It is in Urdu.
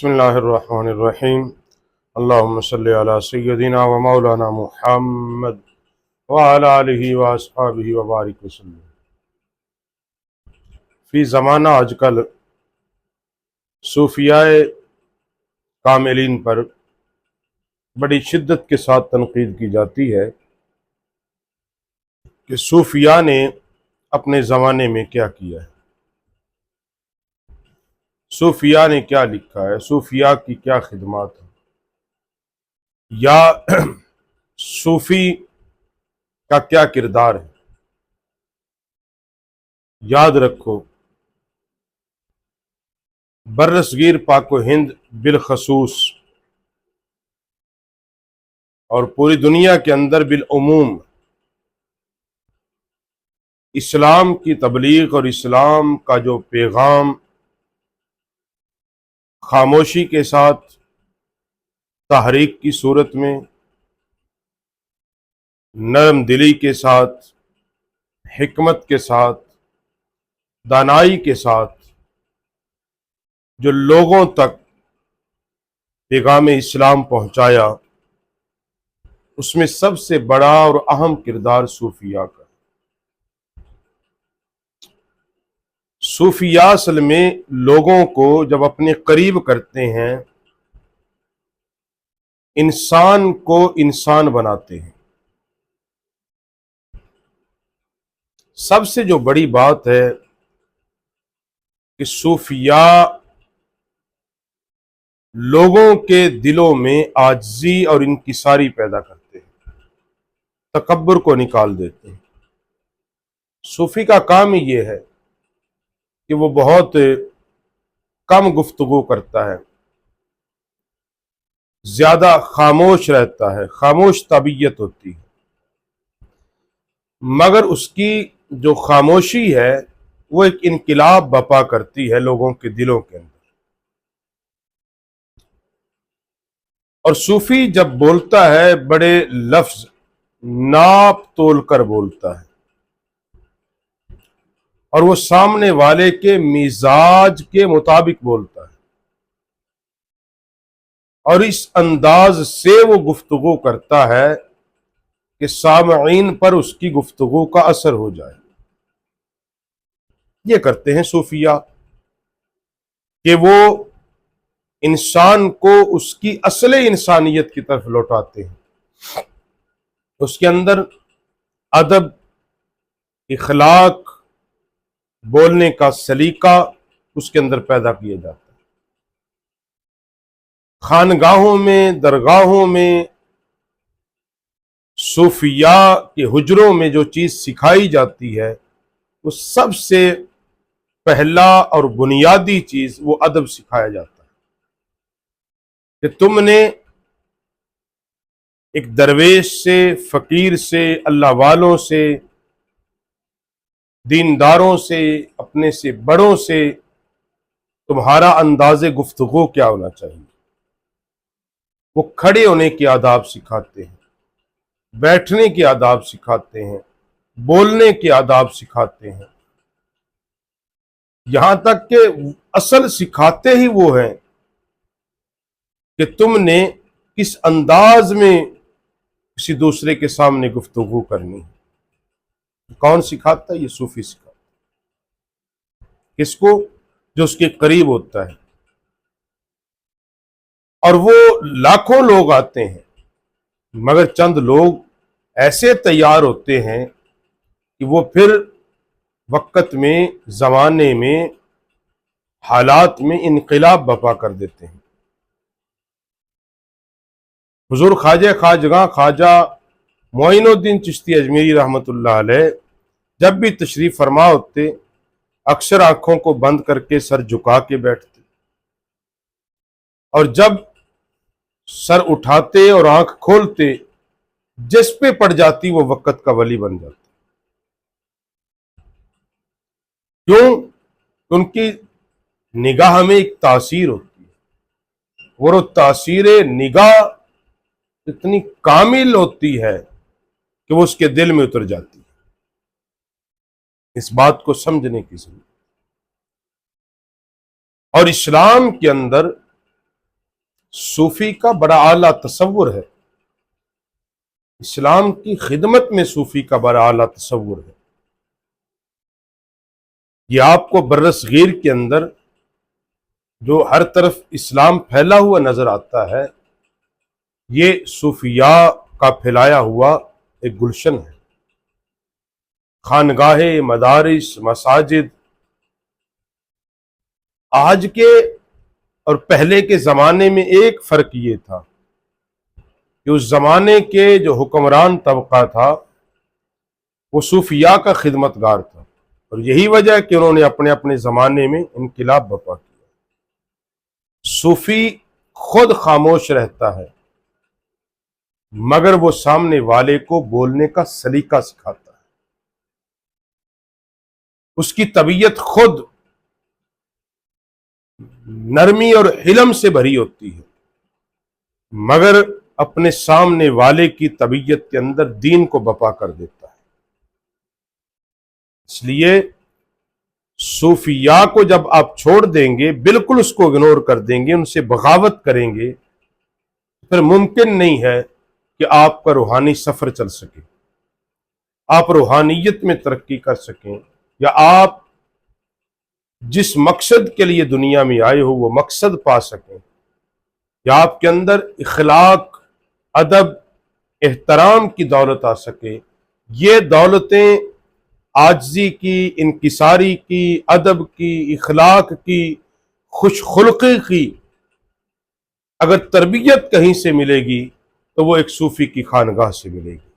بسم اللہ الرحمن الرحیم اللہم صلی علی سیدنا و مولانا محمد وعلی آلہ و اصحابہ وبارک وسلم۔ فی زمانہ آج کل صوفیاء کاملین پر بڑی شدت کے ساتھ تنقید کی جاتی ہے کہ صوفیاء نے اپنے زمانے میں کیا کیا ہے، صوفیاء نے کیا لکھا ہے، صوفیاء کی کیا خدمات ہیں، یا صوفی کا کیا کردار ہے۔ یاد رکھو، برصغیر پاک و ہند بالخصوص اور پوری دنیا کے اندر بالعموم اسلام کی تبلیغ اور اسلام کا جو پیغام خاموشی کے ساتھ، تحریک کی صورت میں، نرم دلی کے ساتھ، حکمت کے ساتھ، دانائی کے ساتھ جو لوگوں تک پیغام اسلام پہنچایا، اس میں سب سے بڑا اور اہم کردار صوفیاء کا۔ صوفیاء اصل میں لوگوں کو جب اپنے قریب کرتے ہیں، انسان کو انسان بناتے ہیں۔ سب سے جو بڑی بات ہے کہ صوفیاء لوگوں کے دلوں میں عاجزی اور انکساری پیدا کرتے ہیں، تکبر کو نکال دیتے ہیں۔ صوفی کا کام ہی یہ ہے کہ وہ بہت کم گفتگو کرتا ہے، زیادہ خاموش رہتا ہے، خاموش طبیعت ہوتی ہے، مگر اس کی جو خاموشی ہے وہ ایک انقلاب برپا کرتی ہے لوگوں کے دلوں کے اندر۔ اور صوفی جب بولتا ہے بڑے لفظ ناپ تول کر بولتا ہے، اور وہ سامنے والے کے مزاج کے مطابق بولتا ہے، اور اس انداز سے وہ گفتگو کرتا ہے کہ سامعین پر اس کی گفتگو کا اثر ہو جائے۔ یہ کرتے ہیں صوفیاء کہ وہ انسان کو اس کی اصل انسانیت کی طرف لوٹاتے ہیں، اس کے اندر ادب، اخلاق، بولنے کا سلیقہ اس کے اندر پیدا کیا جاتا ہے۔ خانگاہوں میں، درگاہوں میں، صوفیاء کے حجروں میں جو چیز سکھائی جاتی ہے، وہ سب سے پہلا اور بنیادی چیز وہ ادب سکھایا جاتا ہے کہ تم نے ایک درویش سے، فقیر سے، اللہ والوں سے، دینداروں سے، اپنے سے بڑوں سے تمہارا انداز گفتگو کیا ہونا چاہیے۔ وہ کھڑے ہونے کے آداب سکھاتے ہیں، بیٹھنے کے آداب سکھاتے ہیں، بولنے کے آداب سکھاتے ہیں، یہاں تک کہ اصل سکھاتے ہی وہ ہیں کہ تم نے کس انداز میں کسی دوسرے کے سامنے گفتگو کرنی ہے۔ کون سکھاتا ہے؟ یہ صوفی سکھاتا ہے۔ کس کو؟ جو اس کے قریب ہوتا ہے۔ اور وہ لاکھوں لوگ آتے ہیں، مگر چند لوگ ایسے تیار ہوتے ہیں کہ وہ پھر وقت میں، زمانے میں، حالات میں انقلاب برپا کر دیتے ہیں۔ حضور خواجہ خواجگاں خواجہ معین الدین چشتی اجمیری رحمۃ اللہ علیہ جب بھی تشریف فرما ہوتے، اکثر آنکھوں کو بند کر کے سر جھکا کے بیٹھتے، اور جب سر اٹھاتے اور آنکھ کھولتے، جس پہ پڑ جاتی وہ وقت کا ولی بن جاتا۔ کیوں؟ ان کی نگاہ میں ایک تاثیر ہوتی ہے، اور وہ تاثیر نگاہ اتنی کامل ہوتی ہے کہ وہ اس کے دل میں اتر جاتی ہے۔ اس بات کو سمجھنے کی ضرورت۔ اور اسلام کے اندر صوفی کا بڑا اعلیٰ تصور ہے، اسلام کی خدمت میں صوفی کا بڑا اعلیٰ تصور ہے۔ یہ آپ کو برصغیر کے اندر جو ہر طرف اسلام پھیلا ہوا نظر آتا ہے، یہ صوفیاء کا پھیلایا ہوا ایک گلشن ہے۔ خانگاہیں، مدارس، مساجد آج کے اور پہلے کے زمانے میں ایک فرق یہ تھا کہ اس زمانے کے جو حکمران طبقہ تھا وہ صوفیاء کا خدمتگار تھا، اور یہی وجہ ہے کہ انہوں نے اپنے اپنے زمانے میں انقلاب برپا کیا۔ صوفی خود خاموش رہتا ہے مگر وہ سامنے والے کو بولنے کا سلیقہ سکھاتا ہے۔ اس کی طبیعت خود نرمی اور حلم سے بھری ہوتی ہے، مگر اپنے سامنے والے کی طبیعت کے اندر دین کو بپا کر دیتا ہے۔ اس لیے صوفیاء کو جب آپ چھوڑ دیں گے، بالکل اس کو اگنور کر دیں گے، ان سے بغاوت کریں گے، پھر ممکن نہیں ہے کہ آپ کا روحانی سفر چل سکے، آپ روحانیت میں ترقی کر سکیں، یا آپ جس مقصد کے لیے دنیا میں آئے ہو وہ مقصد پا سکیں، یا آپ کے اندر اخلاق، ادب، احترام کی دولت آ سکے۔ یہ دولتیں عاجزی کی، انکساری کی، ادب کی، اخلاق کی، خوش خلقی کی اگر تربیت کہیں سے ملے گی تو وہ ایک صوفی کی خانگاہ سے ملے گی۔